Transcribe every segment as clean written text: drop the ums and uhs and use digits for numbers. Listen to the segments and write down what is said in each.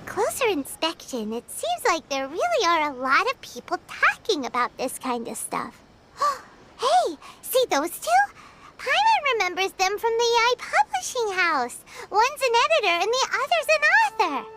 closer inspection, it seems like there really are a lot of people talking about this kind of stuff. Hey, see those two? Paimon remembers them from the AI publishing house. One's an editor and the other's an author.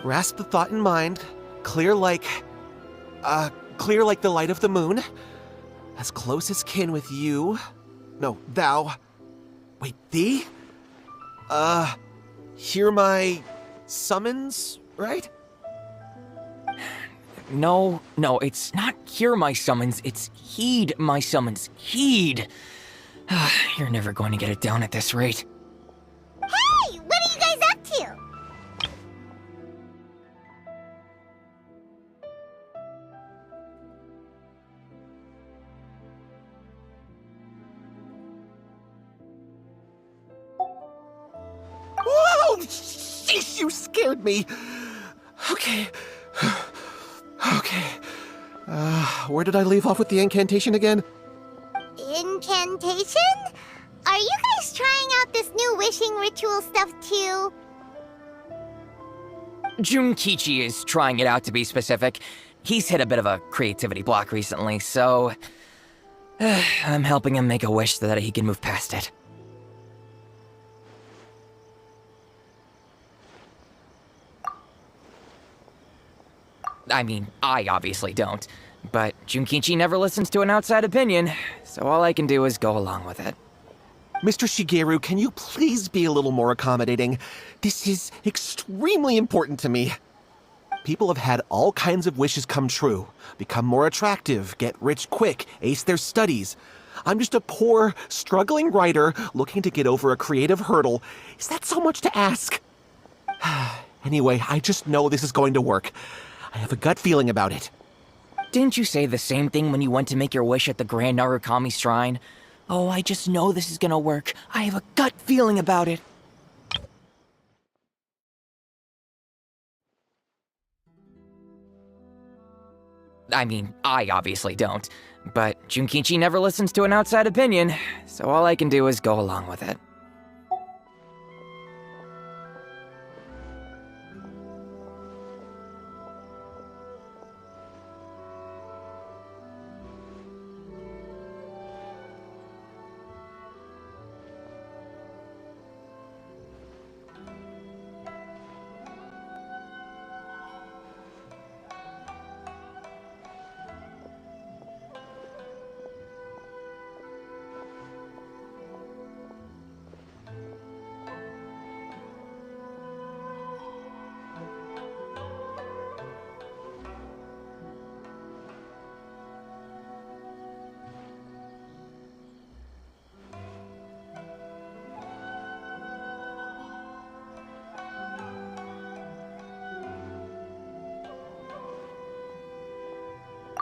Grasp the thought in mind, clear like the light of the moon. As close as kin with you. No, thou. Wait, thee? Hear my summons, right? No, it's not hear my summons, it's heed my summons. Heed! You're never going to get it down at this rate. Hey, what are you guys up to? Whoa! Sheesh, you scared me! Okay. Okay. Where did I leave off with the incantation again? Incantation? Are you guys trying out this new wishing ritual stuff too? Junkichi is trying it out, to be specific. He's hit a bit of a creativity block recently, so I'm helping him make a wish so that he can move past it. I mean, I obviously don't, but Junkichi never listens to an outside opinion, so all I can do is go along with it. Mr. Shigeru, can you please be a little more accommodating? This is extremely important to me. People have had all kinds of wishes come true. Become more attractive, get rich quick, ace their studies. I'm just a poor, struggling writer looking to get over a creative hurdle. Is that so much to ask? Anyway, I just know this is going to work. I have a gut feeling about it. Didn't you say the same thing when you went to make your wish at the Grand Narukami Shrine? Oh, I just know this is gonna work. I have a gut feeling about it. I mean, I obviously don't, but Junkichi never listens to an outside opinion, so all I can do is go along with it.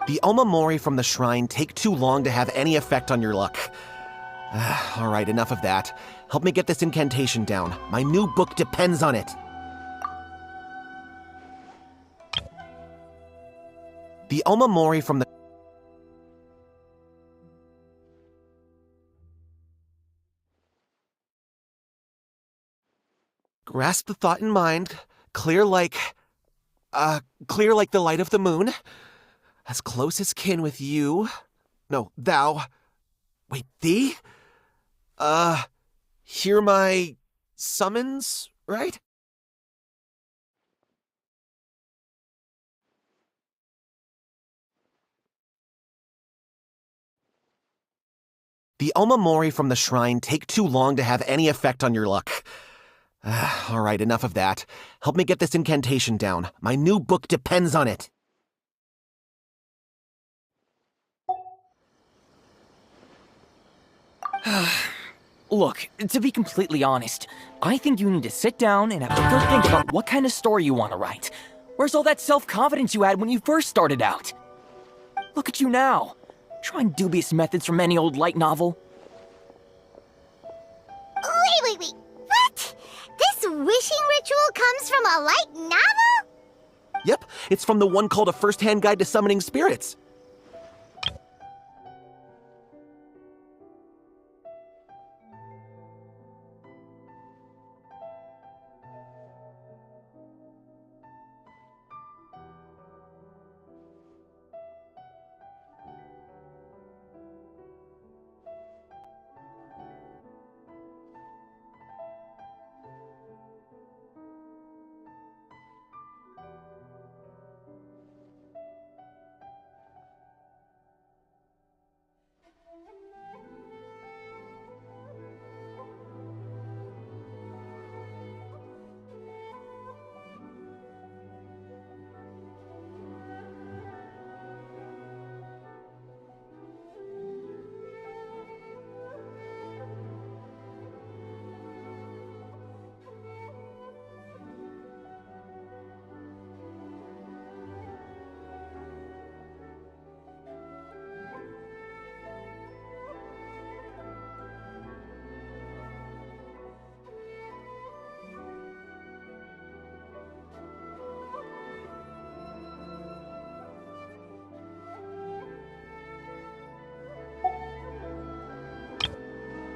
The Omamori from the shrine take too long to have any effect on your luck. Alright, enough of that. Help me get this incantation down. My new book depends on it. The Omamori from the... Grasp the thought in mind, clear like the light of the moon. As close as kin with you. No, thou. Wait, thee? Hear my summons, right? The Omamori from the shrine take too long to have any effect on your luck. Alright, enough of that. Help me get this incantation down. My new book depends on it. Look, to be completely honest, I think you need to sit down and have a good think about what kind of story you want to write. Where's all that self-confidence you had when you first started out? Look at you now, trying dubious methods from any old light novel. Wait. What? This wishing ritual comes from a light novel? Yep, it's from the one called A First-Hand Guide to Summoning Spirits.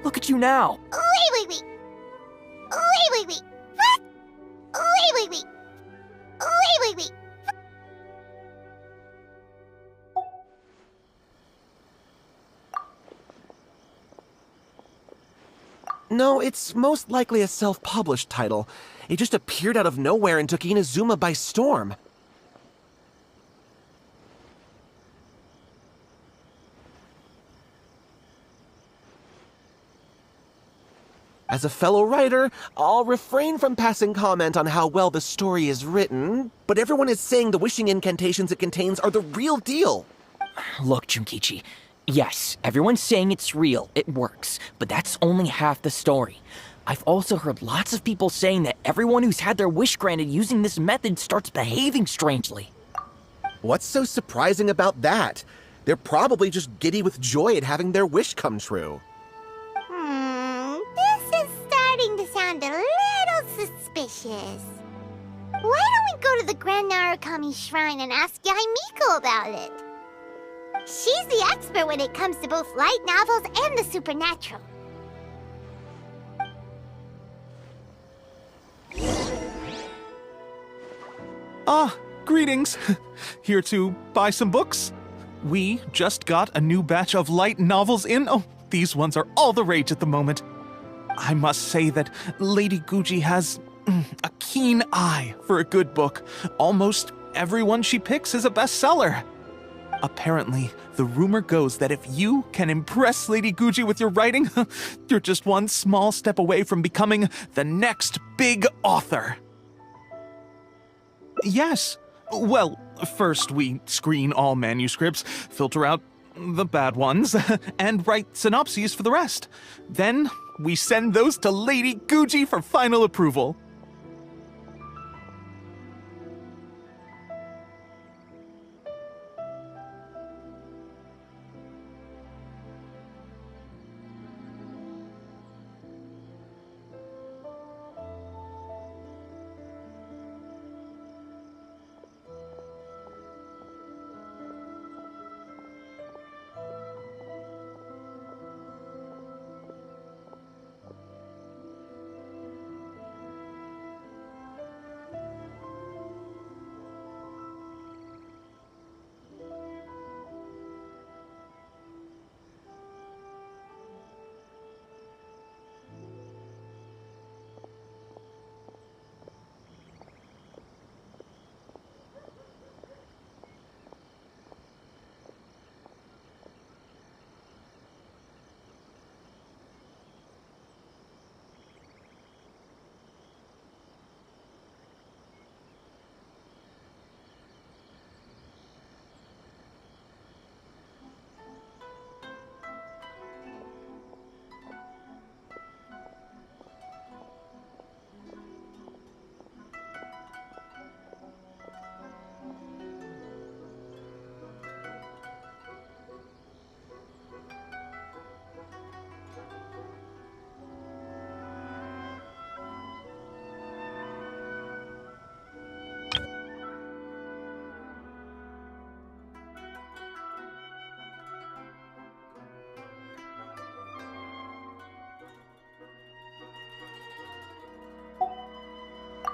Look at you now. Wait. What? Wait. No, it's most likely a self-published title. It just appeared out of nowhere and took Inazuma by storm. As a fellow writer, I'll refrain from passing comment on how well the story is written, but everyone is saying the wishing incantations it contains are the real deal. Look, Junkichi. Yes, everyone's saying it's real, it works, but that's only half the story. I've also heard lots of people saying that everyone who's had their wish granted using this method starts behaving strangely. What's so surprising about that? They're probably just giddy with joy at having their wish come true. This is starting to sound a little suspicious. Why don't we go to the Grand Narukami Shrine and ask Yaimiko about it? She's the expert when it comes to both light novels and the supernatural. Greetings. Here to buy some books? We just got a new batch of light novels in. Oh, these ones are all the rage at the moment. I must say that Lady Guji has a keen eye for a good book. Almost everyone she picks is a bestseller. Apparently, the rumor goes that if you can impress Lady Guji with your writing, you're just one small step away from becoming the next big author. Yes. Well, first we screen all manuscripts, filter out the bad ones, and write synopses for the rest. Then we send those to Lady Guji for final approval.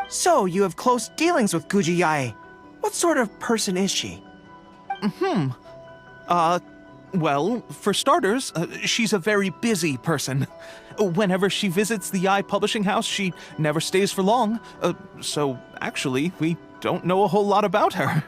So, you have close dealings with Guji Yae. What sort of person is she? Well, for starters, she's a very busy person. Whenever she visits the Yae Publishing House, she never stays for long. So, actually, we don't know a whole lot about her.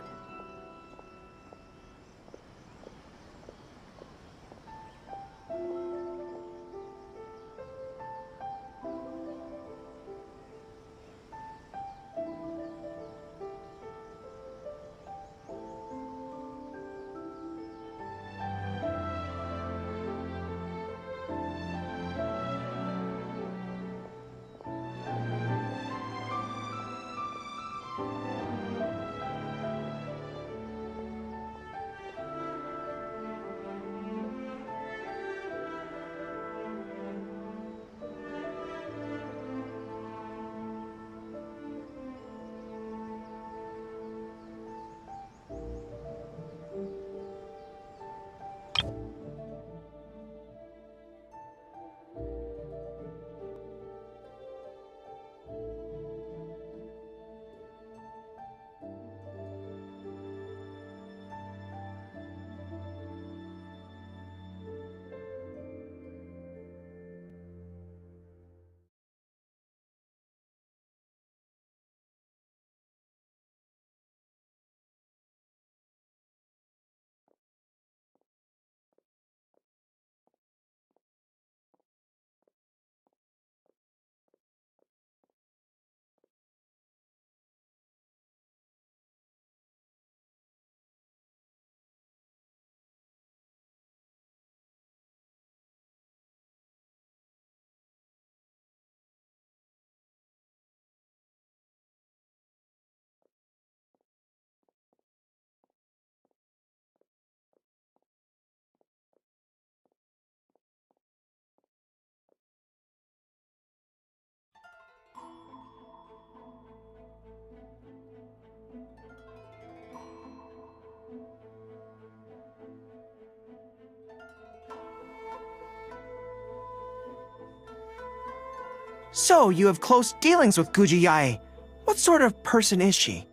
So, you have close dealings with Guji Yae. What sort of person is she?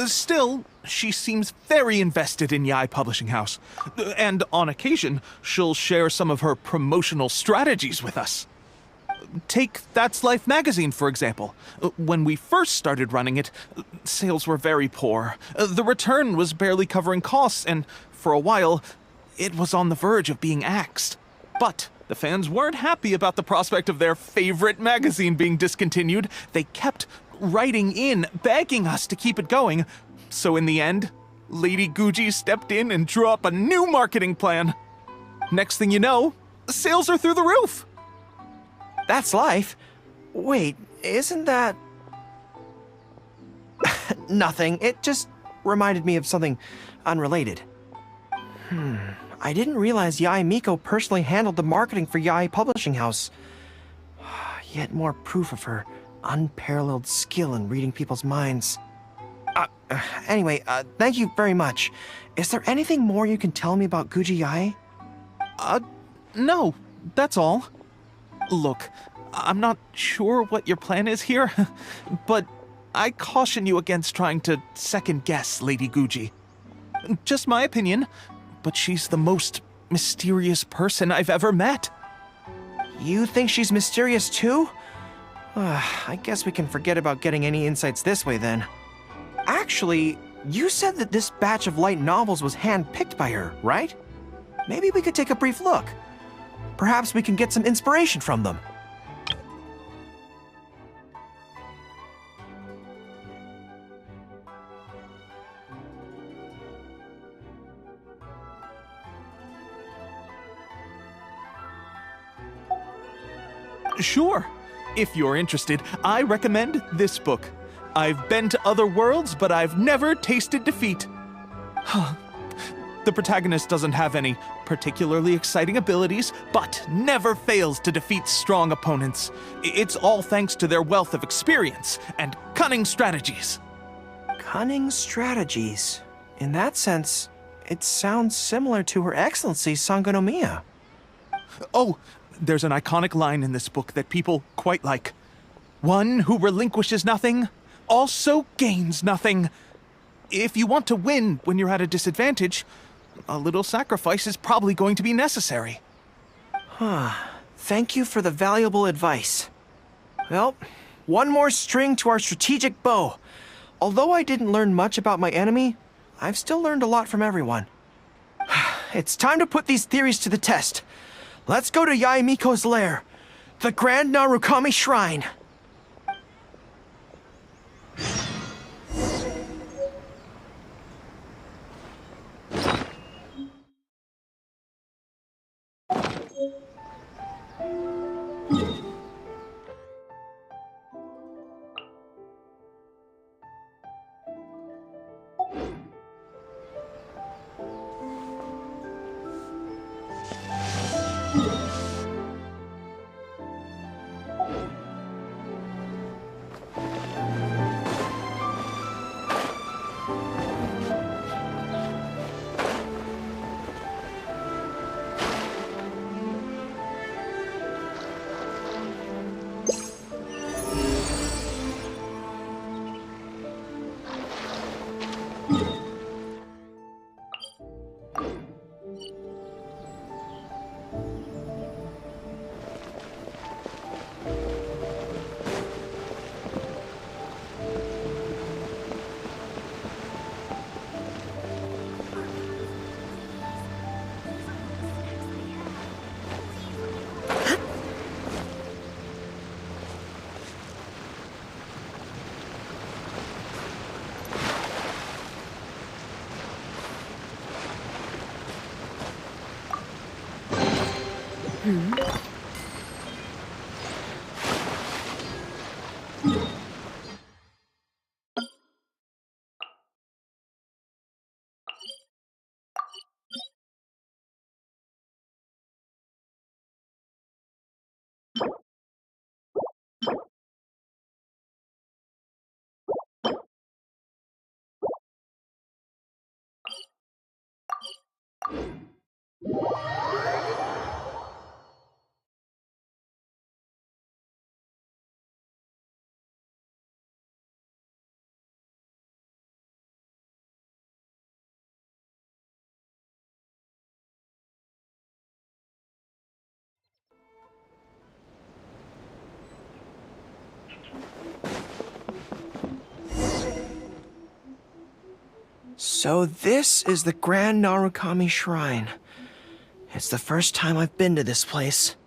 Still, she seems very invested in Yae Publishing House. And on occasion, she'll share some of her promotional strategies with us. Take That's Life magazine, for example. When we first started running it, sales were very poor. The return was barely covering costs, and for a while, it was on the verge of being axed. But the fans weren't happy about the prospect of their favorite magazine being discontinued. They kept writing in, begging us to keep it going. So in the end, Lady Guji stepped in and drew up a new marketing plan. Next thing you know, sales are through the roof. That's Life? Wait, isn't that... Nothing. It just reminded me of something unrelated. I didn't realize Yae Miko personally handled the marketing for Yae Publishing House. Yet more proof of her unparalleled skill in reading people's minds. Anyway, thank you very much. Is there anything more you can tell me about Guji Yae? No, that's all. Look, I'm not sure what your plan is here, but I caution you against trying to second-guess Lady Guji. Just my opinion, but she's the most mysterious person I've ever met. You think she's mysterious too? I guess we can forget about getting any insights this way then. Actually, you said that this batch of light novels was hand-picked by her, right? Maybe we could take a brief look. Perhaps we can get some inspiration from them. Sure. If you're interested, I recommend this book. I've been to other worlds, but I've never tasted defeat. The protagonist doesn't have any particularly exciting abilities, but never fails to defeat strong opponents. It's all thanks to their wealth of experience and cunning strategies. Cunning strategies. In that sense, it sounds similar to Her Excellency Sangonomiya. Oh, there's an iconic line in this book that people quite like. One who relinquishes nothing also gains nothing. If you want to win when you're at a disadvantage, a little sacrifice is probably going to be necessary. Thank you for the valuable advice. Well, one more string to our strategic bow. Although I didn't learn much about my enemy, I've still learned a lot from everyone. It's time to put these theories to the test. Let's go to Yae Miko's lair, the Grand Narukami Shrine. So this is the Grand Narukami Shrine. It's the first time I've been to this place.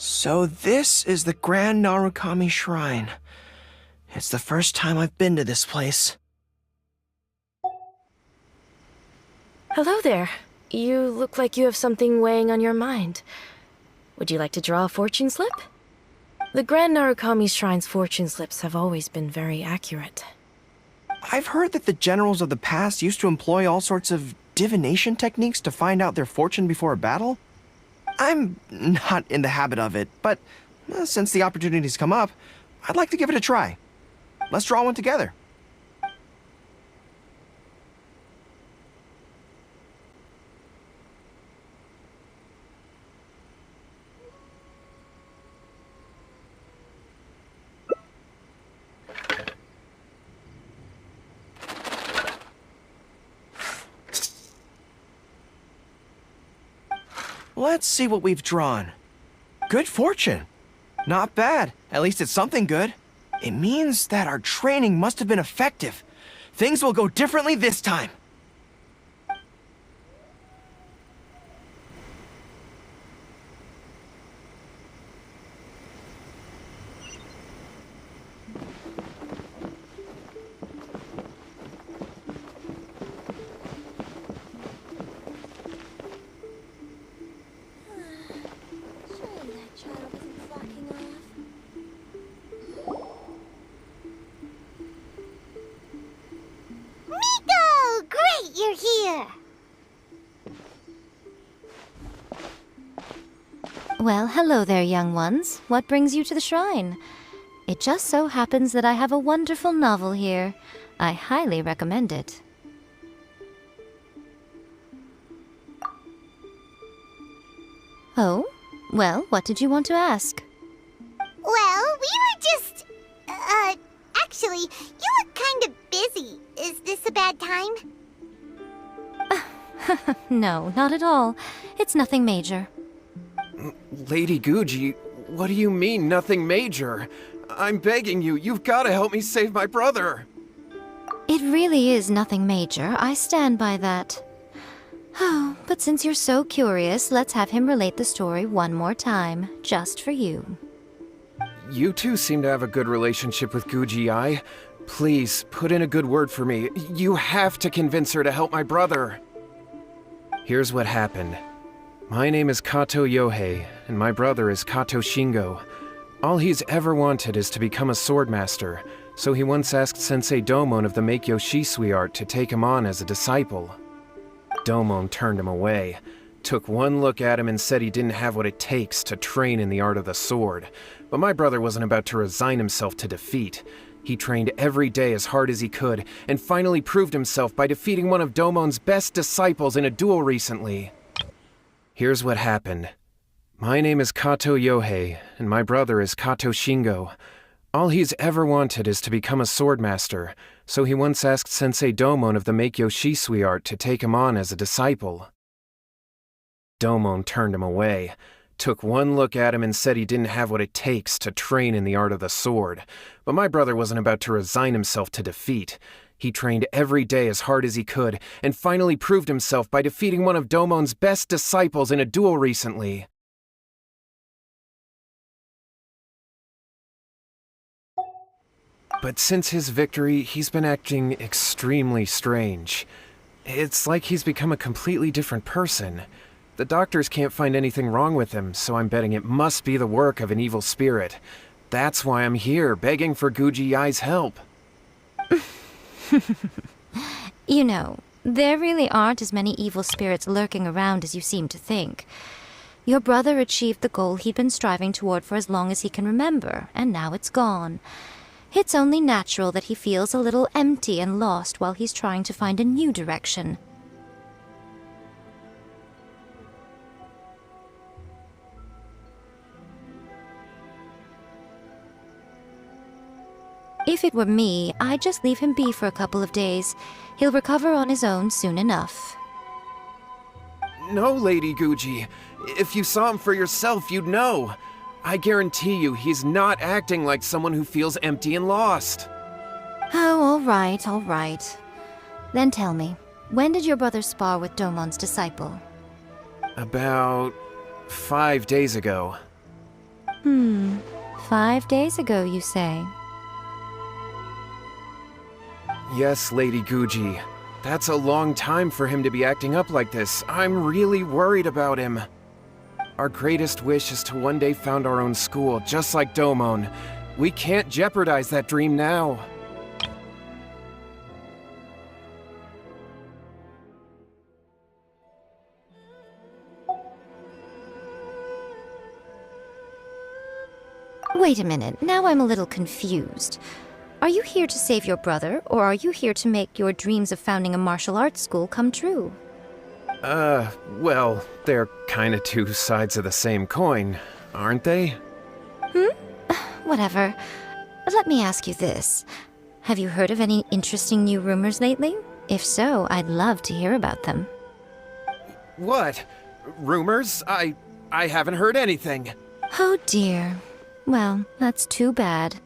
So this is the Grand Narukami Shrine. It's the first time I've been to this place. Hello there. You look like you have something weighing on your mind. Would you like to draw a fortune slip? The Grand Narukami Shrine's fortune slips have always been very accurate. I've heard that the generals of the past used to employ all sorts of divination techniques to find out their fortune before a battle. I'm not in the habit of it, but since the opportunity's come up, I'd like to give it a try. Let's draw one together. Let's see what we've drawn. Good fortune. Not bad. At least it's something good. It means that our training must have been effective. Things will go differently this time. Miko! Great, you're here! Well, hello there, young ones. What brings you to the shrine? It just so happens that I have a wonderful novel here. I highly recommend it. Oh? Well, what did you want to ask? Well, we were just... actually, you look kind of busy. Is this a bad time? No, not at all. It's nothing major. Lady Guji, what do you mean, nothing major? I'm begging you, you've got to help me save my brother. It really is nothing major. I stand by that. Oh, but since you're so curious, let's have him relate the story one more time, just for you. You two seem to have a good relationship with Guji-ai. Please, put in a good word for me. You have to convince her to help my brother. Here's what happened. My name is Kato Yohei, and my brother is Kato Shingo. All he's ever wanted is to become a swordmaster, so he once asked Sensei Domon of the Meikyo Shisui art to take him on as a disciple. Domon turned him away, took one look at him and said he didn't have what it takes to train in the art of the sword. But my brother wasn't about to resign himself to defeat. He trained every day as hard as he could, and finally proved himself by defeating one of Domon's best disciples in a duel recently. Here's what happened. My name is Kato Yohei, and my brother is Kato Shingo. All he's ever wanted is to become a swordmaster, so he once asked Sensei Domon of the Meikyo Shisui art to take him on as a disciple. Domon turned him away, took one look at him and said he didn't have what it takes to train in the art of the sword. But my brother wasn't about to resign himself to defeat. He trained every day as hard as he could, and finally proved himself by defeating one of Domon's best disciples in a duel recently. But since his victory, he's been acting extremely strange. It's like he's become a completely different person. The doctors can't find anything wrong with him, so I'm betting it must be the work of an evil spirit. That's why I'm here, begging for Guji-ai's help. You know, there really aren't as many evil spirits lurking around as you seem to think. Your brother achieved the goal he'd been striving toward for as long as he can remember, and now it's gone. It's only natural that he feels a little empty and lost while he's trying to find a new direction. If it were me, I'd just leave him be for a couple of days. He'll recover on his own soon enough. No, Lady Guji. If you saw him for yourself, you'd know. I guarantee you he's not acting like someone who feels empty and lost. Oh, all right. Then tell me, when did your brother spar with Domon's disciple? About 5 days ago. 5 days ago, you say? Yes, Lady Guji. That's a long time for him to be acting up like this. I'm really worried about him. Our greatest wish is to one day found our own school, just like Domon. We can't jeopardize that dream now. Wait a minute, now I'm a little confused. Are you here to save your brother, or are you here to make your dreams of founding a martial arts school come true? Well, they're kinda two sides of the same coin, aren't they? Whatever. Let me ask you this. Have you heard of any interesting new rumors lately? If so, I'd love to hear about them. What? Rumors? I haven't heard anything. Oh dear. Well, that's too bad.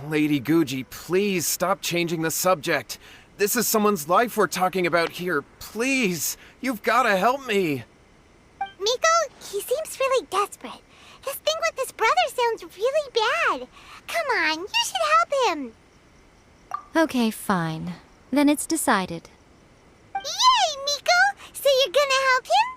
Lady Guji, please stop changing the subject. This is someone's life we're talking about here. Please, you've gotta help me. Miko, he seems really desperate. His thing with his brother sounds really bad. Come on, you should help him. Okay, fine. Then it's decided. Yay, Miko! So you're gonna help him?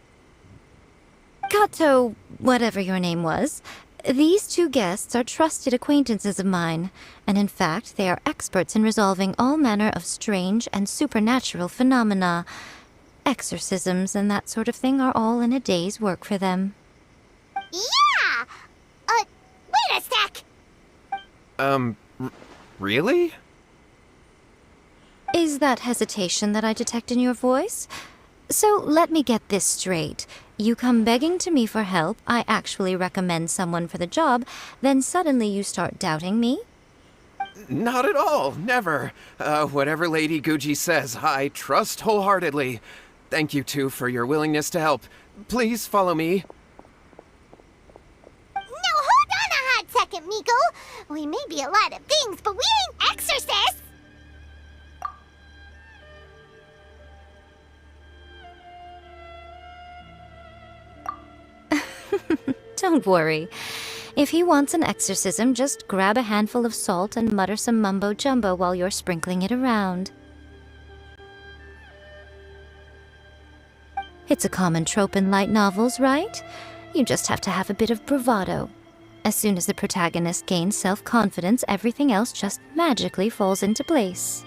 Kato, whatever your name was, these two guests are trusted acquaintances of mine, and in fact, they are experts in resolving all manner of strange and supernatural phenomena. Exorcisms and that sort of thing are all in a day's work for them. Yeah! Wait a sec! Really? Is that hesitation that I detect in your voice? So let me get this straight. You come begging to me for help, I actually recommend someone for the job, then suddenly you start doubting me? Not at all, never. Whatever Lady Guji says, I trust wholeheartedly. Thank you two for your willingness to help. Please follow me. No, hold on a hot second, Miko. We may be a lot of things, but we ain't exorcists! Don't worry. If he wants an exorcism, just grab a handful of salt and mutter some mumbo-jumbo while you're sprinkling it around. It's a common trope in light novels, right? You just have to have a bit of bravado. As soon as the protagonist gains self-confidence, everything else just magically falls into place.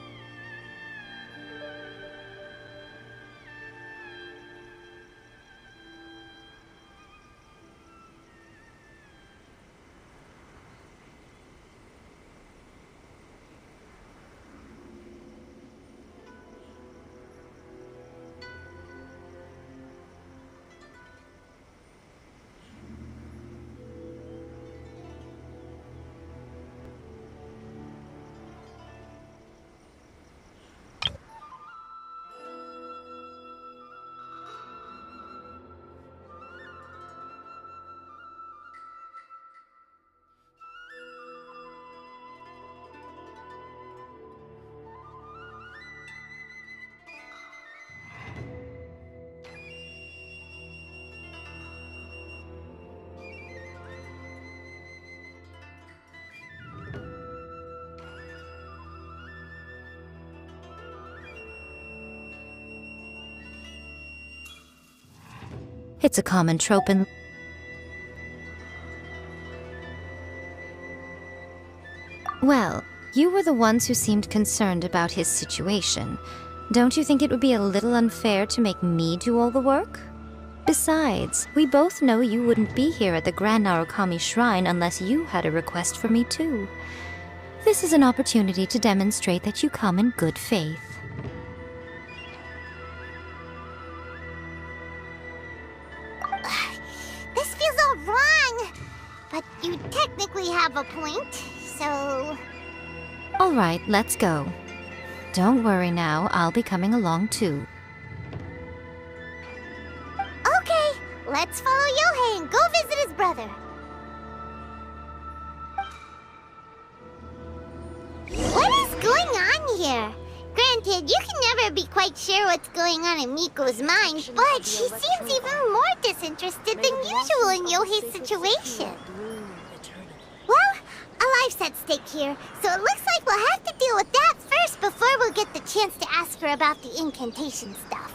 It's a common trope in... Well, you were the ones who seemed concerned about his situation. Don't you think it would be a little unfair to make me do all the work? Besides, we both know you wouldn't be here at the Grand Narukami Shrine unless you had a request for me too. This is an opportunity to demonstrate that you come in good faith. This feels all wrong. But you technically have a point, so... All right, let's go. Don't worry now, I'll be coming along too. Okay, let's follow Yohei and go visit his brother. What is going on here? Granted, you can never be quite sure what's going on in Miko's mind, but she seems even more disinterested than usual in Yohei's situation. Well, a life's at stake here, so it looks like we'll have to deal with that first before we'll get the chance to ask her about the incantation stuff.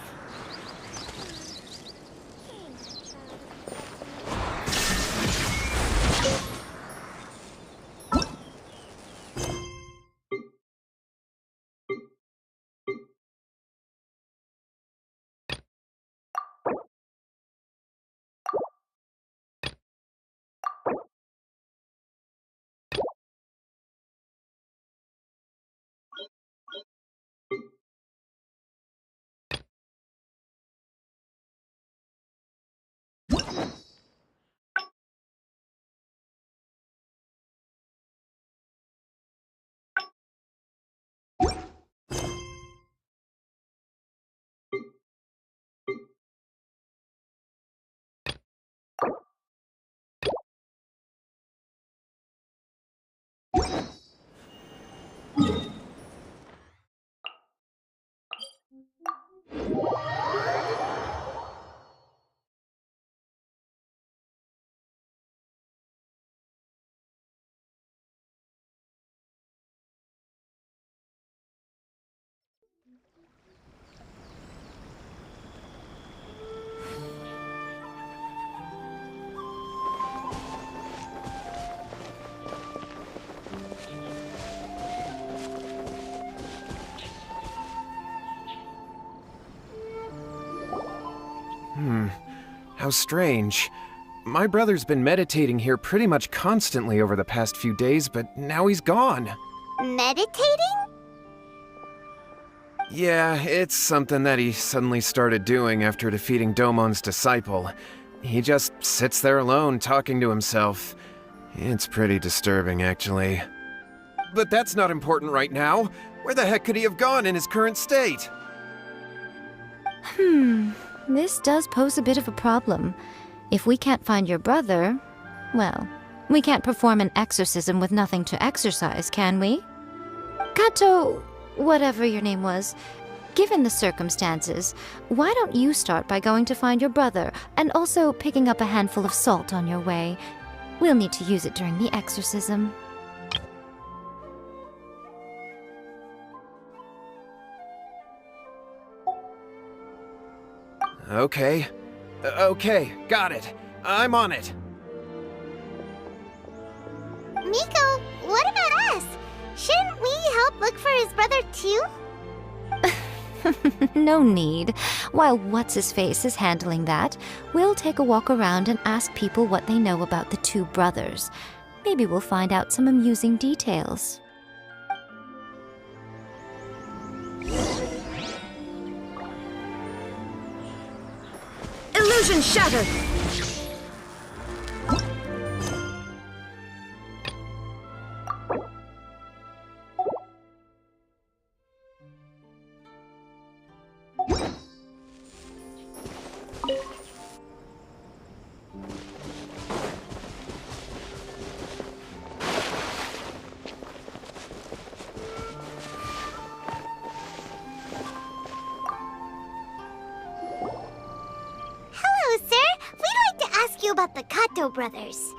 How strange. My brother's been meditating here pretty much constantly over the past few days, but now he's gone. Meditating? Yeah, it's something that he suddenly started doing after defeating Domon's disciple. He just sits there alone, talking to himself. It's pretty disturbing, actually. But that's not important right now. Where the heck could he have gone in his current state? This does pose a bit of a problem. If we can't find your brother, well, we can't perform an exorcism with nothing to exorcise, can we? Kato, whatever your name was, given the circumstances, why don't you start by going to find your brother and also picking up a handful of salt on your way? We'll need to use it during the exorcism. Okay. Okay, got it. I'm on it. Miko, what about us? Shouldn't we help look for his brother too? No need. While What's-His-Face is handling that, we'll take a walk around and ask people what they know about the two brothers. Maybe we'll find out some amusing details. Illusion shattered! About the Kato brothers.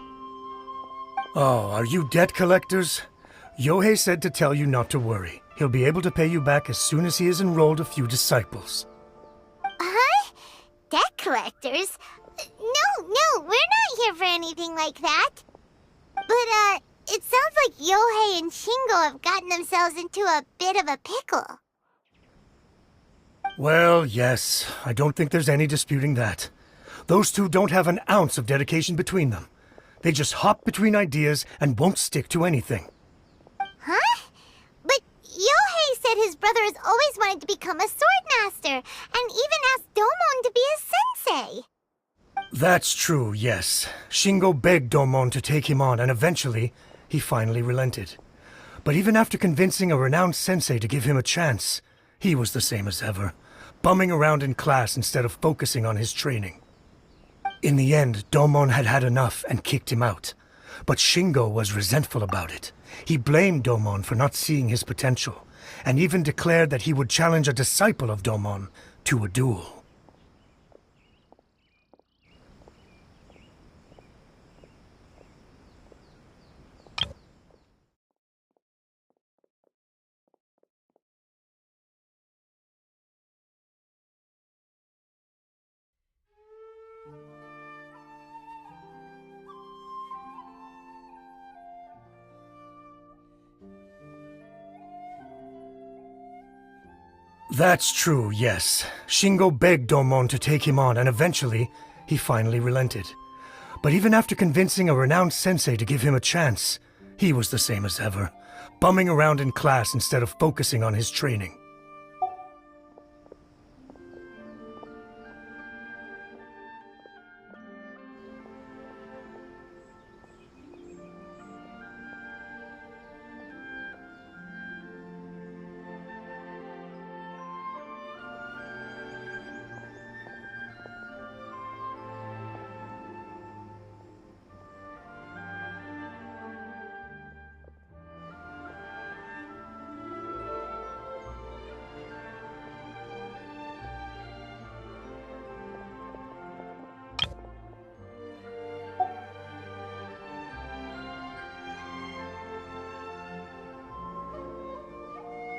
Oh, are you debt collectors? Yohei said to tell you not to worry. He'll be able to pay you back as soon as he has enrolled a few disciples. Huh? Debt collectors? No, we're not here for anything like that. But, it sounds like Yohei and Shingo have gotten themselves into a bit of a pickle. Well, yes, I don't think there's any disputing that. Those two don't have an ounce of dedication between them. They just hop between ideas and won't stick to anything. Huh? But Yohei said his brother has always wanted to become a sword master, and even asked Domon to be his sensei. That's true, yes. Shingo begged Domon to take him on, and eventually, he finally relented. But even after convincing a renowned sensei to give him a chance, he was the same as ever, bumming around in class instead of focusing on his training. In the end, Domon had had enough and kicked him out. But Shingo was resentful about it. He blamed Domon for not seeing his potential, and even declared that he would challenge a disciple of Domon to a duel. That's true, yes. Shingo begged Domon to take him on, and eventually, he finally relented. But even after convincing a renowned sensei to give him a chance, he was the same as ever, bumming around in class instead of focusing on his training.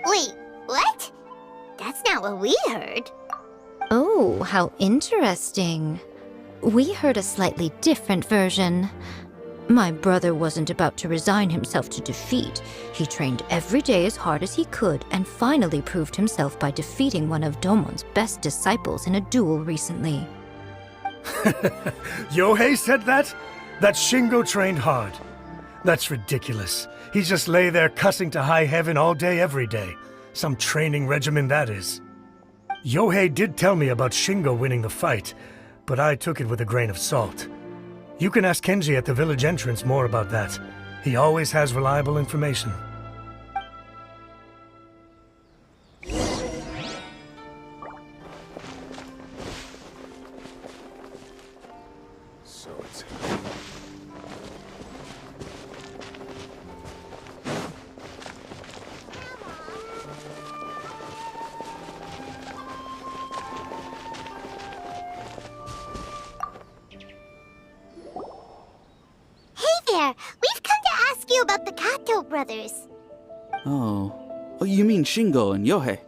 Wait, what? That's not what we heard. Oh, how interesting. We heard a slightly different version. My brother wasn't about to resign himself to defeat. He trained every day as hard as he could and finally proved himself by defeating one of Domon's best disciples in a duel recently. Yohei said that? That Shingo trained hard. That's ridiculous. He just lay there cussing to high heaven all day, every day. Some training regimen, that is. Yohei did tell me about Shingo winning the fight, but I took it with a grain of salt. You can ask Kenji at the village entrance more about that. He always has reliable information. So it's... There, we've come to ask you about the Kato brothers. Oh, you mean Shingo and Yohei?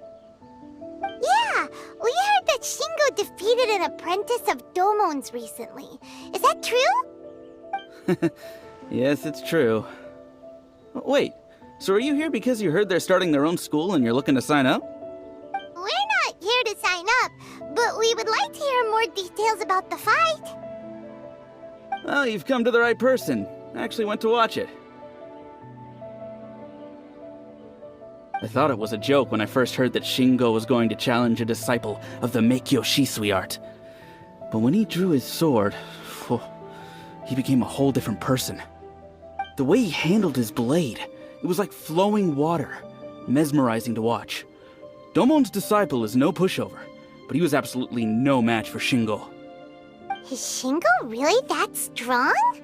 Yeah, we heard that Shingo defeated an apprentice of Domon's recently. Is that true? Yes, it's true. Wait, so are you here because you heard they're starting their own school and you're looking to sign up? We're not here to sign up, but we would like to hear more details about the fight. Well, you've come to the right person. I actually went to watch it. I thought it was a joke when I first heard that Shingo was going to challenge a disciple of the Meikyo Shisui art. But when he drew his sword, he became a whole different person. The way he handled his blade, it was like flowing water, mesmerizing to watch. Domon's disciple is no pushover, but he was absolutely no match for Shingo. Is Shingo really that strong?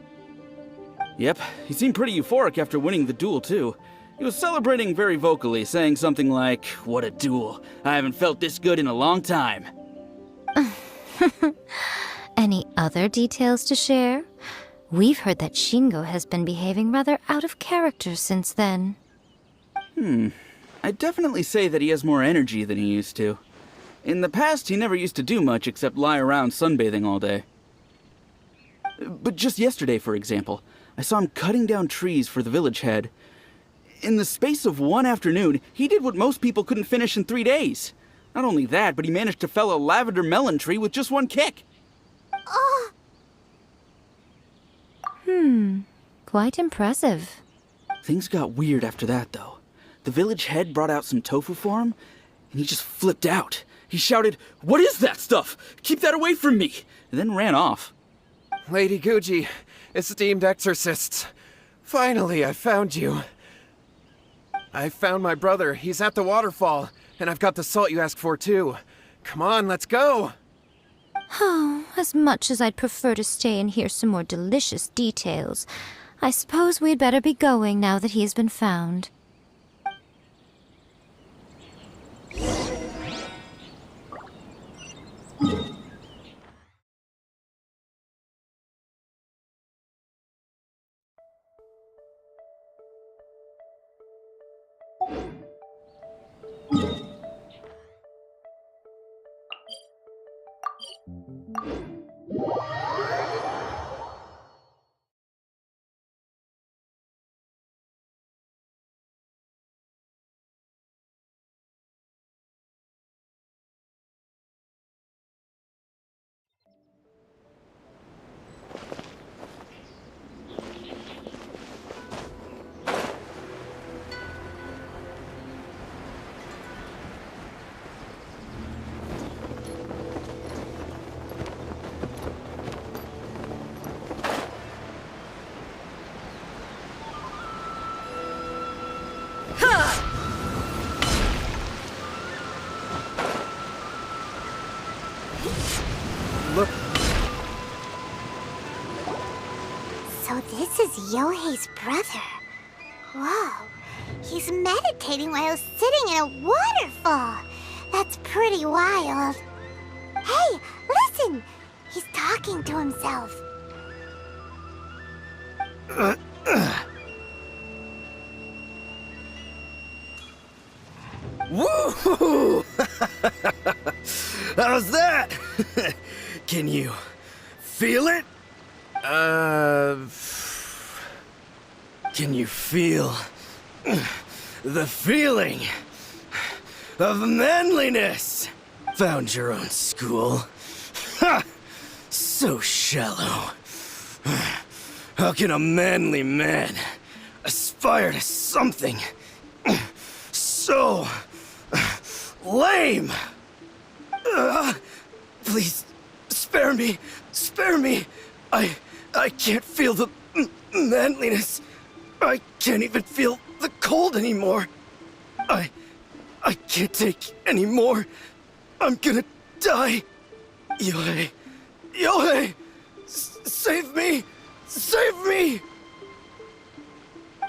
Yep, he seemed pretty euphoric after winning the duel, too. He was celebrating very vocally, saying something like, "What a duel. I haven't felt this good in a long time." Any other details to share? We've heard that Shingo has been behaving rather out of character since then. I'd definitely say that he has more energy than he used to. In the past, he never used to do much except lie around sunbathing all day. But just yesterday, for example, I saw him cutting down trees for the village head. In the space of one afternoon, he did what most people couldn't finish in 3 days. Not only that, but he managed to fell a lavender melon tree with just one kick. Oh, Quite impressive. Things got weird after that, though. The village head brought out some tofu for him, and he just flipped out. He shouted, "What is that stuff? Keep that away from me!" and then ran off. Lady Guji, esteemed exorcists. Finally, I found you. I found my brother. He's at the waterfall. And I've got the salt you asked for, too. Come on, let's go! Oh, as much as I'd prefer to stay and hear some more delicious details, I suppose we'd better be going now that he has been found. Look, so this is Yohei's brother. Whoa, he's meditating while sitting in a waterfall. That's pretty wild. Hey, listen! He's talking to himself. Woo! How's that? Can you feel it? Can you feel the feeling of manliness? Found your own school. Ha! So shallow. How can a manly man aspire to something so lame? Please, spare me. Spare me. I can't feel the manliness. I can't even feel the cold anymore. I can't take any more. I'm gonna die. Yohei. Yohei! Save me! Save me!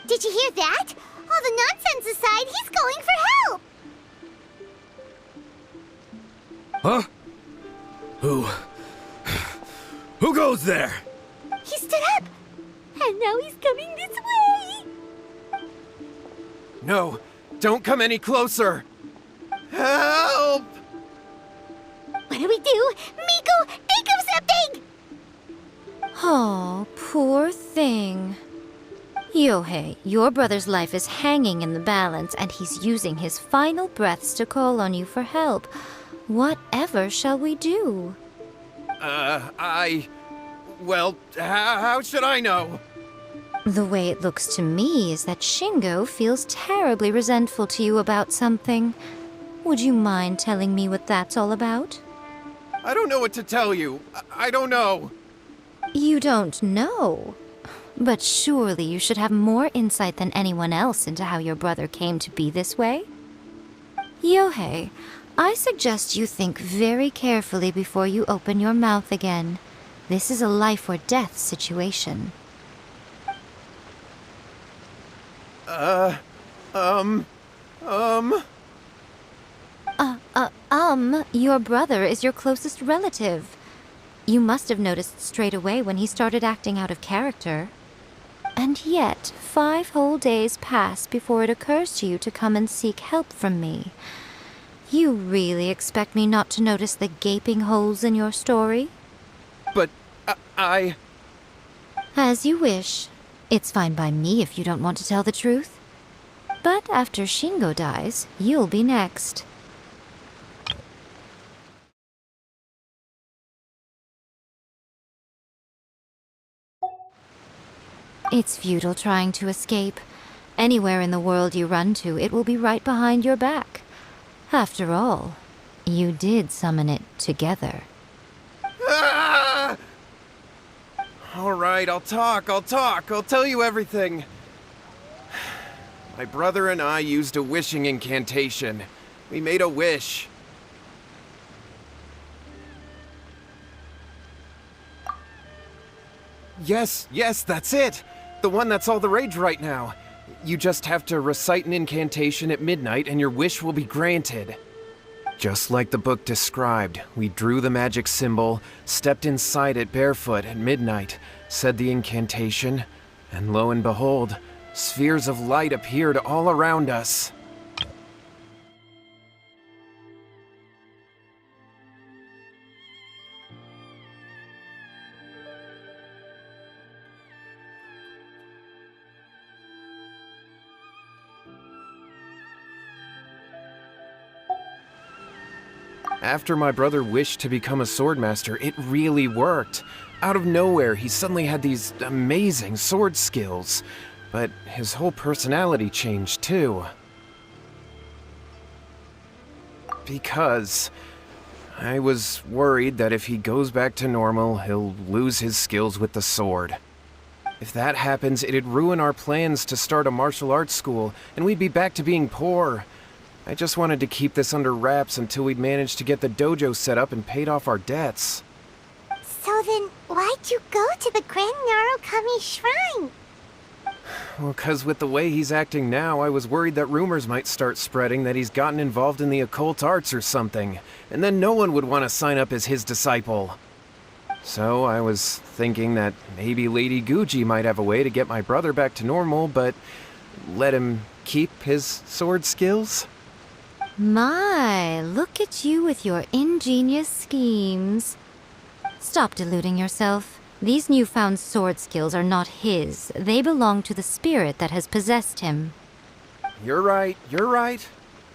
Did you hear that? All the nonsense aside, he's going for help! Huh? Who goes there? He stood up! And now he's coming this way! No, don't come any closer! Help! What do we do? Miko, think of something! Oh, poor thing. Yohei, your brother's life is hanging in the balance, and he's using his final breaths to call on you for help. Whatever shall we do? Well, how should I know? The way it looks to me is that Shingo feels terribly resentful to you about something. Would you mind telling me what that's all about? I don't know what to tell you. I don't know. You don't know? But surely you should have more insight than anyone else into how your brother came to be this way? Yohei, I suggest you think very carefully before you open your mouth again. This is a life or death situation. Your brother is your closest relative. You must have noticed straight away when he started acting out of character. And yet, 5 whole days pass before it occurs to you to come and seek help from me. You really expect me not to notice the gaping holes in your story? But I... As you wish. It's fine by me if you don't want to tell the truth. But after Shingo dies, you'll be next. It's futile trying to escape. Anywhere in the world you run to, it will be right behind your back. After all, you did summon it together. Ah! All right, I'll talk. I'll tell you everything. My brother and I used a wishing incantation. We made a wish. Yes, that's it! The one that's all the rage right now. You just have to recite an incantation at midnight and your wish will be granted. Just like the book described, we drew the magic symbol, stepped inside it barefoot at midnight, said the incantation, and lo and behold, spheres of light appeared all around us. After my brother wished to become a swordmaster, it really worked. Out of nowhere, he suddenly had these amazing sword skills. But his whole personality changed too. Because I was worried that if he goes back to normal, he'll lose his skills with the sword. If that happens, it'd ruin our plans to start a martial arts school, and we'd be back to being poor. I just wanted to keep this under wraps until we'd managed to get the dojo set up and paid off our debts. So then, why'd you go to the Grand Narukami Shrine? Well, 'cause with the way he's acting now, I was worried that rumors might start spreading that he's gotten involved in the occult arts or something, and then no one would want to sign up as his disciple. So I was thinking that maybe Lady Guji might have a way to get my brother back to normal, but let him keep his sword skills? My, look at you with your ingenious schemes. Stop deluding yourself. These newfound sword skills are not his. They belong to the spirit that has possessed him. You're right.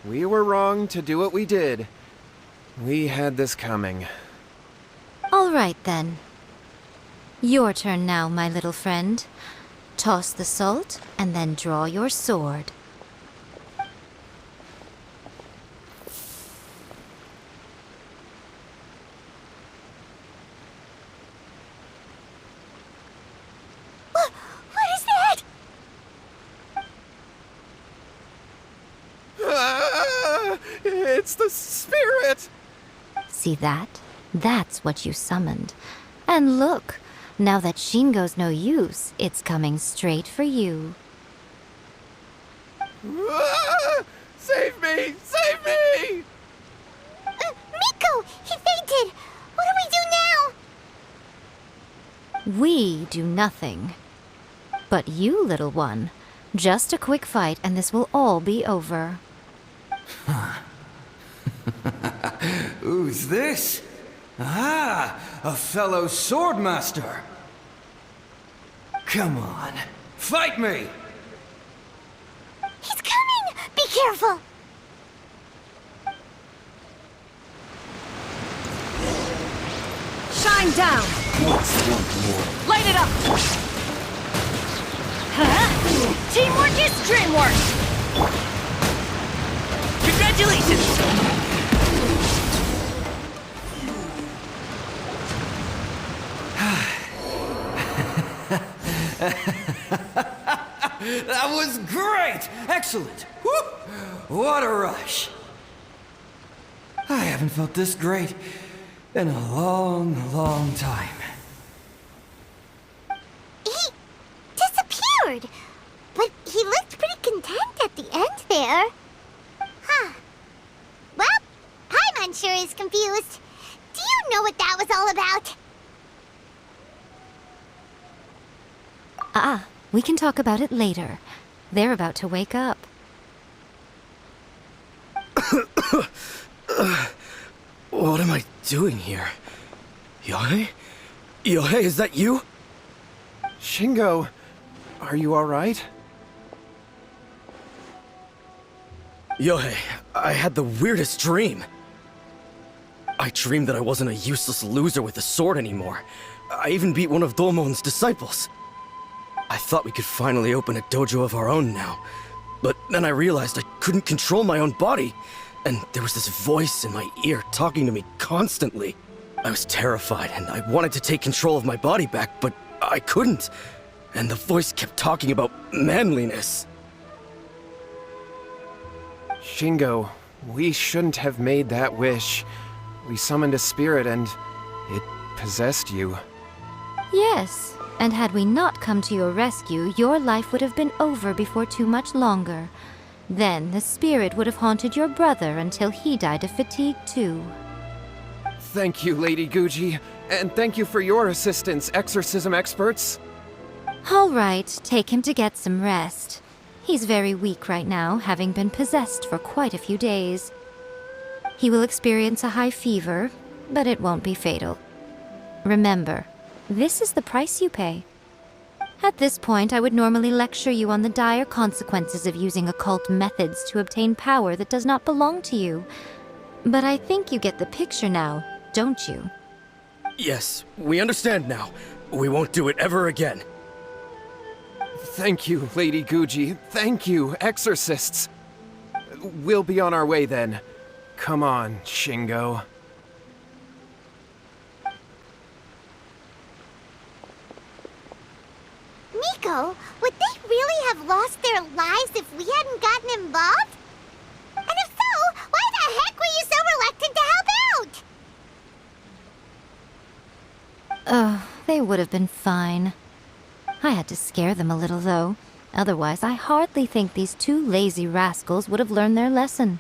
We were wrong to do what we did. We had this coming. All right, then. Your turn now, my little friend. Toss the salt, and then draw your sword. What is that? It's the spirit! See that? That's what you summoned. And look, now that Shingo's no use, it's coming straight for you. Save me! Save me! Miko! He fainted! What do we do now? We do nothing. But you, little one, just a quick fight and this will all be over. Who's this? Ah, a fellow swordmaster. Come on, fight me! He's coming! Be careful! Shine down! Light it up! Huh? Teamwork is dreamwork! Congratulations! That was great! Excellent! Whoop! What a rush! I haven't felt this great in a long, long time. He disappeared! But he looked pretty content at the end there. Huh. Well, Paimon sure is confused. Do you know what that was all about? We can talk about it later. They're about to wake up. What am I doing here? Yohei? Yohei, is that you? Shingo, are you alright? Yohei, I had the weirdest dream. I dreamed that I wasn't a useless loser with a sword anymore. I even beat one of Domon's disciples. I thought we could finally open a dojo of our own now. But then I realized I couldn't control my own body. And there was this voice in my ear talking to me constantly. I was terrified and I wanted to take control of my body back, but I couldn't. And the voice kept talking about manliness. Shingo, we shouldn't have made that wish. We summoned a spirit and it possessed you. Yes, and had we not come to your rescue, your life would have been over before too much longer. Then the spirit would have haunted your brother until he died of fatigue too. Thank you, Lady Guji, and thank you for your assistance, exorcism experts. All right, take him to get some rest. He's very weak right now, having been possessed for quite a few days. He will experience a high fever, but it won't be fatal. Remember, this is the price you pay. At this point, I would normally lecture you on the dire consequences of using occult methods to obtain power that does not belong to you. But I think you get the picture now, don't you? Yes, we understand now. We won't do it ever again. Thank you, Lady Guji. Thank you, exorcists. We'll be on our way then. Come on, Shingo. Miko, would they really have lost their lives if we hadn't gotten involved? And if so, why the heck were you so reluctant to help out? Oh, they would have been fine. I had to scare them a little, though. Otherwise, I hardly think these two lazy rascals would have learned their lesson.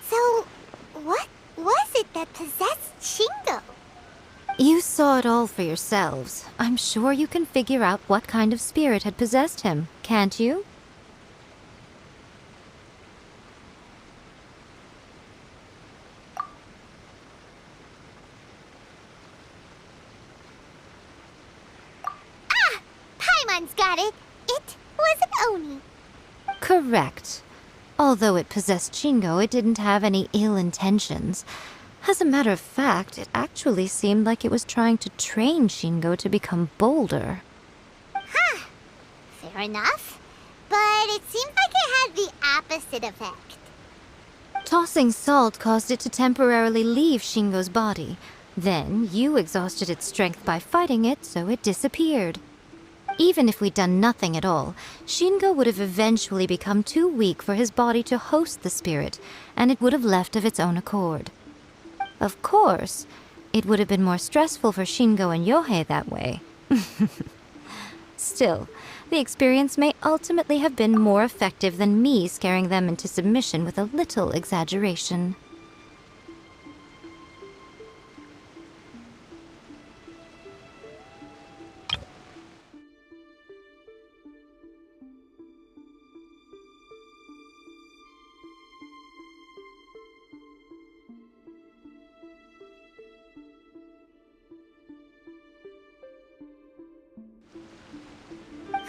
So, what was it that possessed Shingo? You saw it all for yourselves. I'm sure you can figure out what kind of spirit had possessed him, can't you? Paimon's got it. It was an Oni. Correct. Although it possessed Shingo, it didn't have any ill intentions. As a matter of fact, it actually seemed like it was trying to train Shingo to become bolder. Huh. Fair enough. But it seems like it had the opposite effect. Tossing salt caused it to temporarily leave Shingo's body. Then, you exhausted its strength by fighting it, so it disappeared. Even if we'd done nothing at all, Shingo would have eventually become too weak for his body to host the spirit, and it would have left of its own accord. Of course, it would have been more stressful for Shingo and Yohei that way. Still, the experience may ultimately have been more effective than me scaring them into submission with a little exaggeration.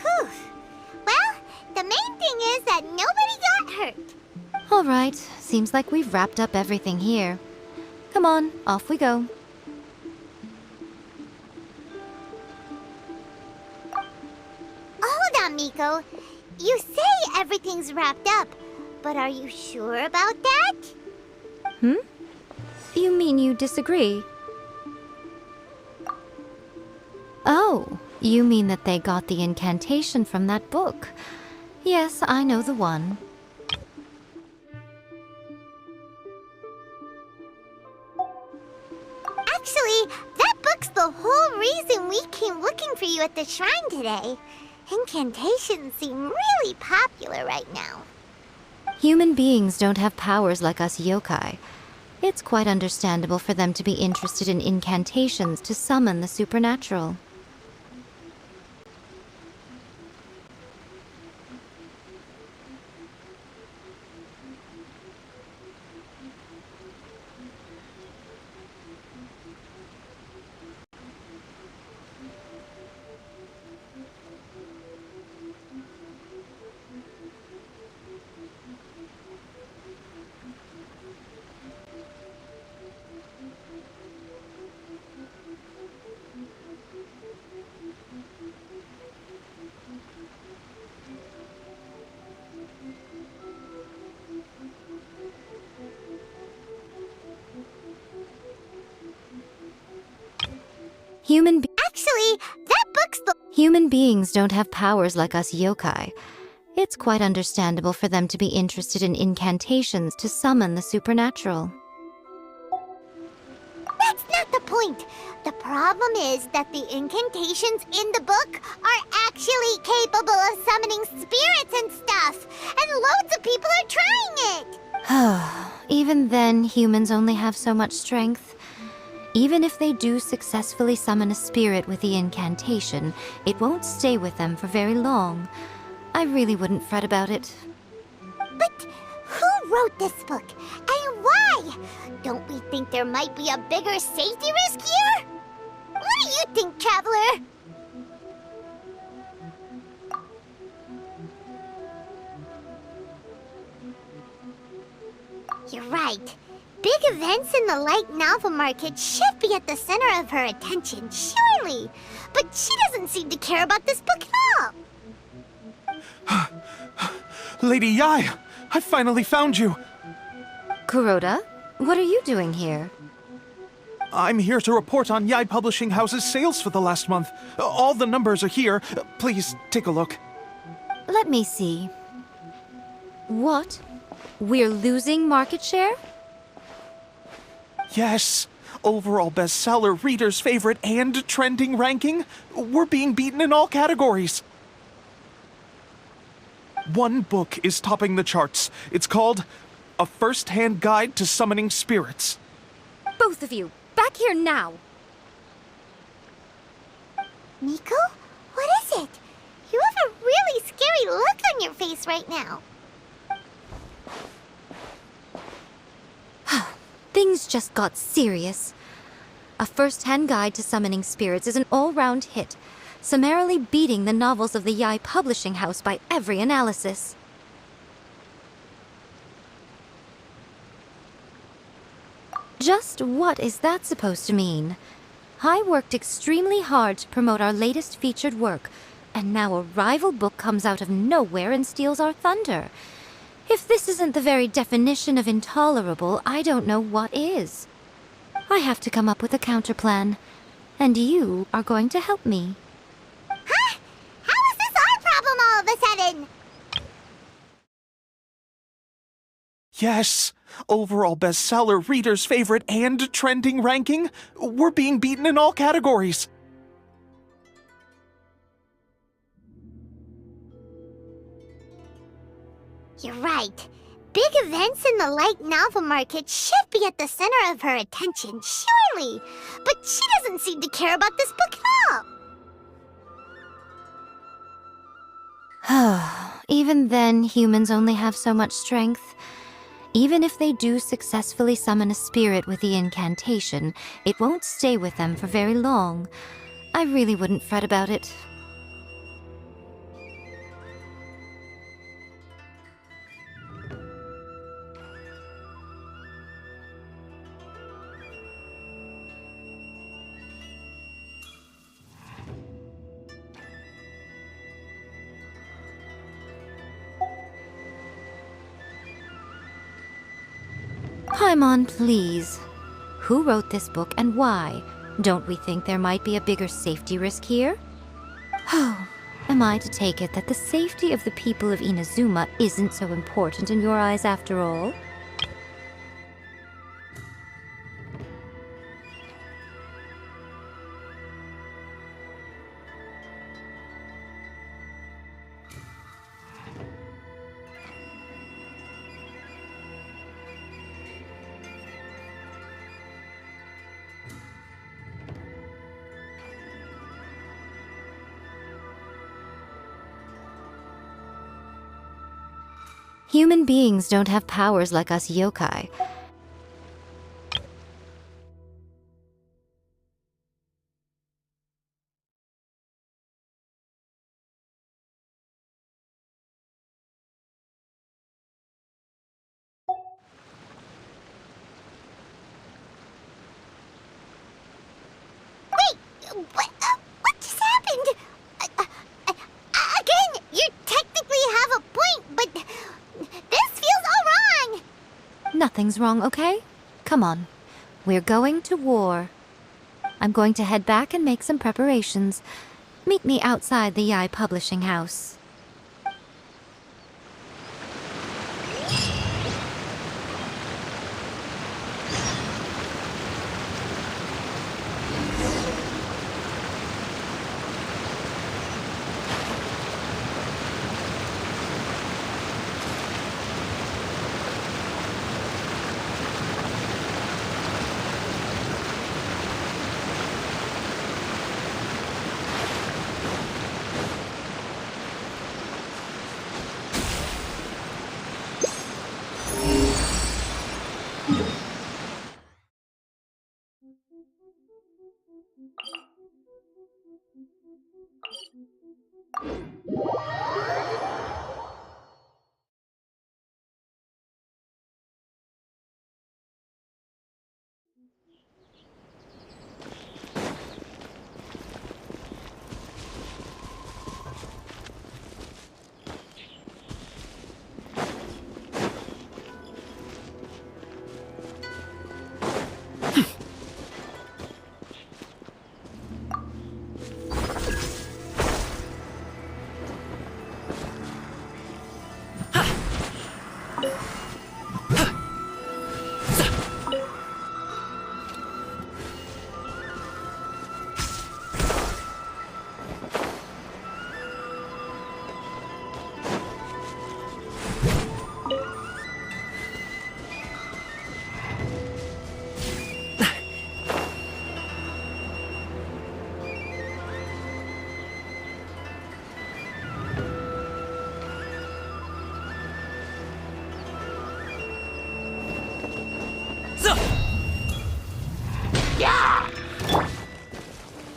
Whew. Well, the main thing is that nobody got hurt. All right, seems like we've wrapped up everything here. Come on, off we go. Hold on, Miko. You say everything's wrapped up, but are you sure about that? You mean you disagree? Oh, you mean that they got the incantation from that book. Yes, I know the one. Actually, that book's the whole reason we came looking for you at the shrine today. Incantations seem really popular right now. Human beings don't have powers like us yokai. It's quite understandable for them to be interested in incantations to summon the supernatural. Actually, that book's the... Human beings don't have powers like us yokai. It's quite understandable for them to be interested in incantations to summon the supernatural. That's not the point. The problem is that the incantations in the book are actually capable of summoning spirits and stuff, and loads of people are trying it. Even then, humans only have so much strength. Even if they do successfully summon a spirit with the incantation, it won't stay with them for very long. I really wouldn't fret about it. But who wrote this book, and why? Don't we think there might be a bigger safety risk here? What do you think, Traveler? You're right. Big events in the light novel market should be at the center of her attention, surely. But she doesn't seem to care about this book at all. Lady Yai, I finally found you. Kuroda, what are you doing here? I'm here to report on Yai Publishing House's sales for the last month. All the numbers are here. Please take a look. Let me see. What? We're losing market share? Yes. Overall bestseller, reader's favorite, and trending ranking. We're being beaten in all categories. One book is topping the charts. It's called A First-Hand Guide to Summoning Spirits. Both of you, back here now! Miko? What is it? You have a really scary look on your face right now. Things just got serious. A First-Hand Guide to Summoning Spirits is an all-round hit, summarily beating the novels of the Yai Publishing House by every analysis. Just what is that supposed to mean? I worked extremely hard to promote our latest featured work, and now a rival book comes out of nowhere and steals our thunder. If this isn't the very definition of intolerable, I don't know what is. I have to come up with a counterplan, and you are going to help me. Huh? How is this our problem all of a sudden? Yes! Overall bestseller, reader's favorite, and trending ranking. We're being beaten in all categories. You're right. Big events in the light novel market should be at the center of her attention, surely. But she doesn't seem to care about this book at all. Even then, humans only have so much strength. Even if they do successfully summon a spirit with the incantation, it won't stay with them for very long. I really wouldn't fret about it. Paimon, please. Who wrote this book and why? Don't we think there might be a bigger safety risk here? Oh, am I to take it that the safety of the people of Inazuma isn't so important in your eyes after all? Human beings don't have powers like us yokai. Wait, what just happened? Again, you technically have a point, but this feels all wrong. Nothing's wrong, okay? Come on. We're going to war. I'm going to head back and make some preparations. Meet me outside the Yae publishing house.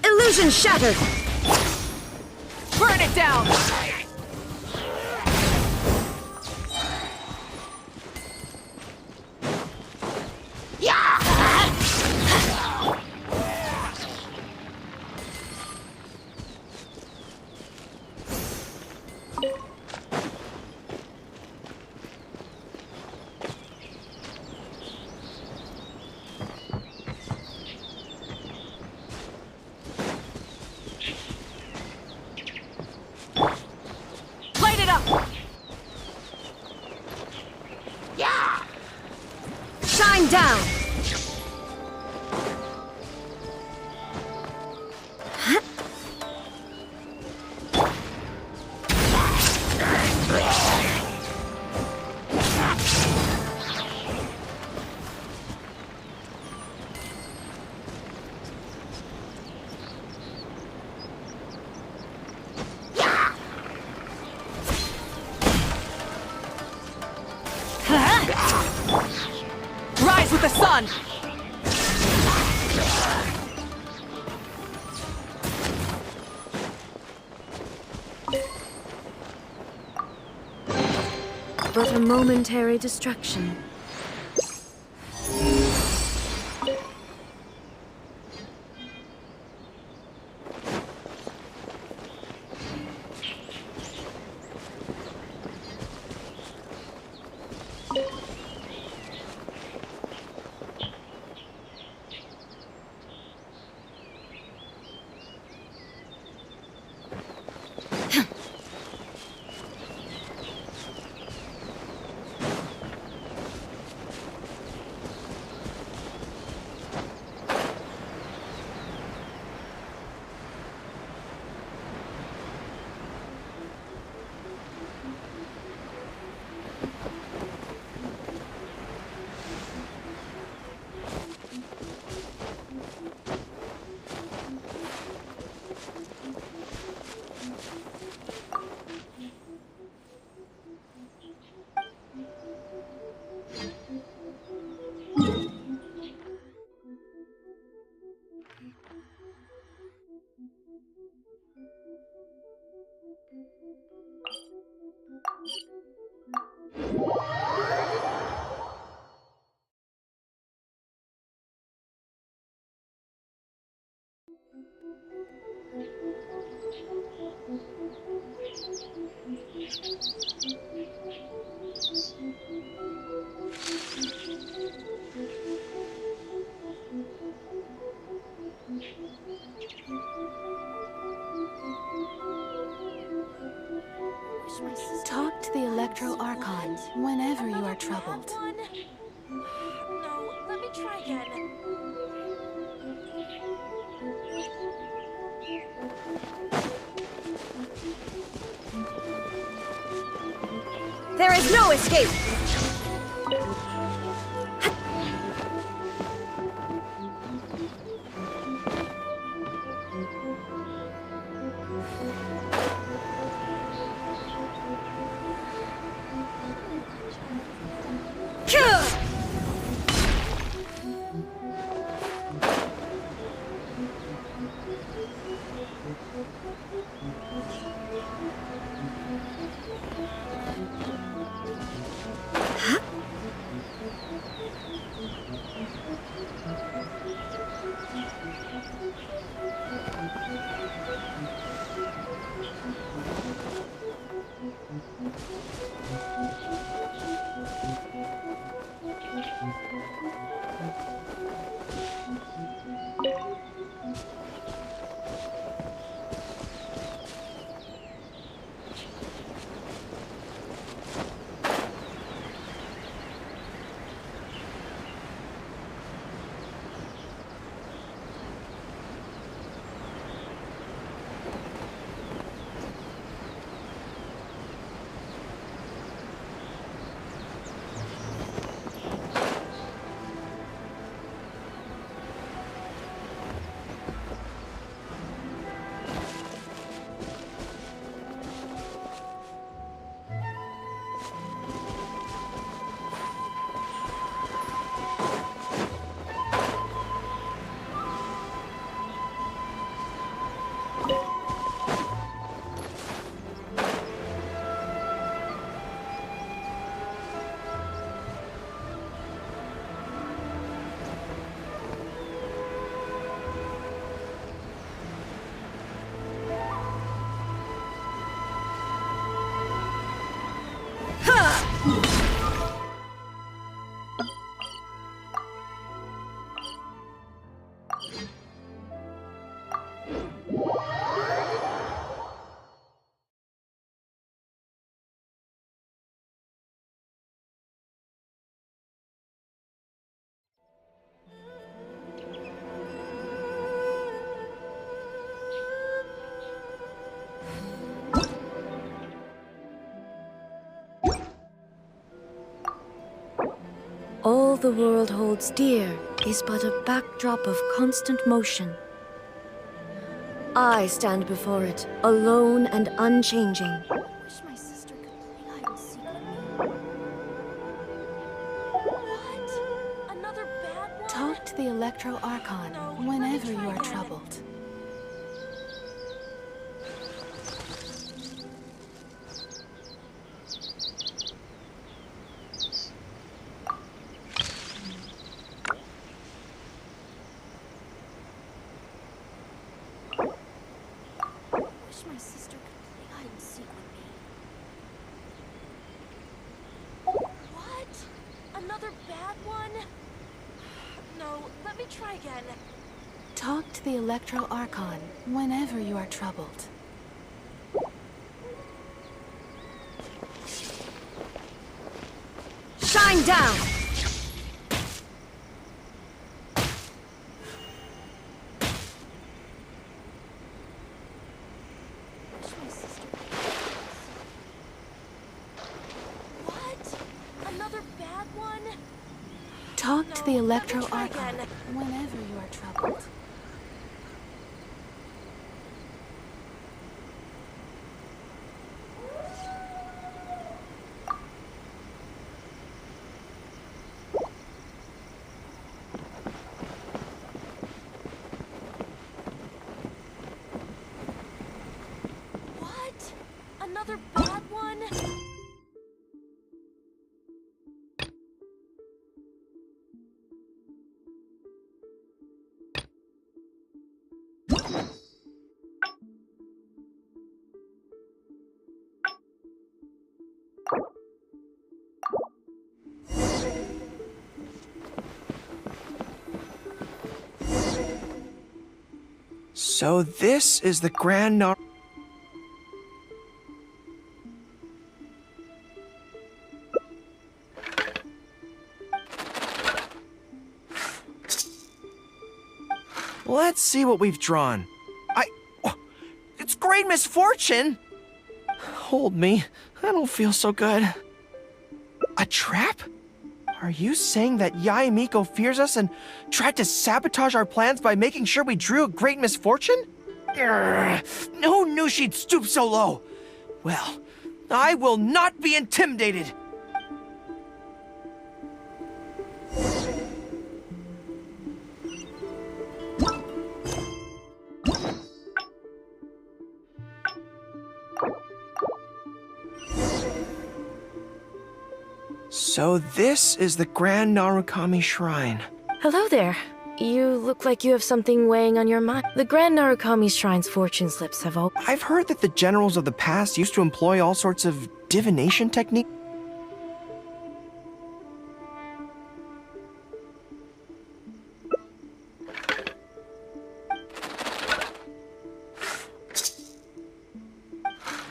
Illusion shattered! Burn it down! Yeah! Shine down! Rise with the sun! But a momentary distraction. Talk to the Electro Archon whenever you are troubled. No, let me try again. There is no escape! the world holds dear is but a backdrop of constant motion. I stand before it, alone and unchanging. Wish my sister could play hide and seek with me. What? Another bad one? Talk to the Electro Archon whenever you are troubled. Wish my sister could play hide and seek with me. What? Another bad one? No, let me try again. Talk to the Electro Archon whenever you are troubled. Shine down! Wish my sister could What? Another bad one? Talk to the Electro Archon whenever you are troubled. What? Another bad one? So this is the Grand Nar... Let's see what we've drawn. It's great misfortune! Hold me. I don't feel so good. A trap? Are you saying that Yae Miko fears us and tried to sabotage our plans by making sure we drew a great misfortune? Grr, who knew she'd stoop so low? Well, I will not be intimidated! So this is the Grand Narukami Shrine. Hello there. You look like you have something weighing on your mind. The Grand Narukami Shrine's fortune slips have all... I've heard that the generals of the past used to employ all sorts of divination techniques.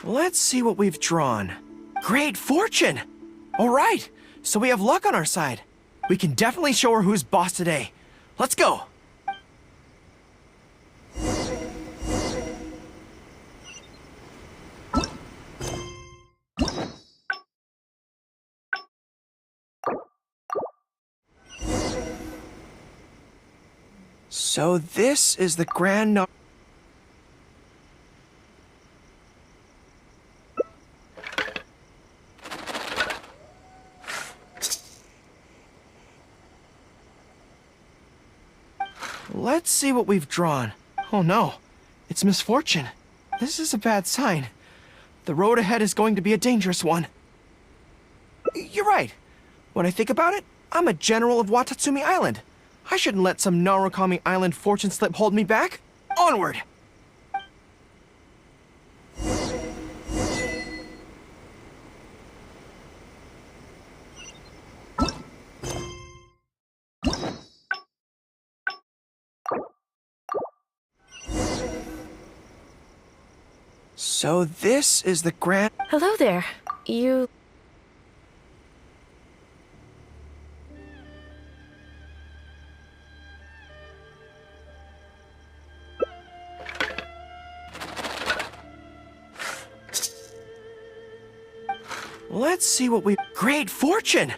Let's see what we've drawn. Great fortune! All right, so we have luck on our side. We can definitely show her who's boss today. Let's go! So this is the Grand Nar... Let's see what we've drawn. Oh no, it's misfortune. This is a bad sign. The road ahead is going to be a dangerous one. You're right. When I think about it, I'm a general of Watatsumi Island. I shouldn't let some Narukami Island fortune slip hold me back. Onward! So this is the Grand... Hello there. You... Let's see what we... Great fortune!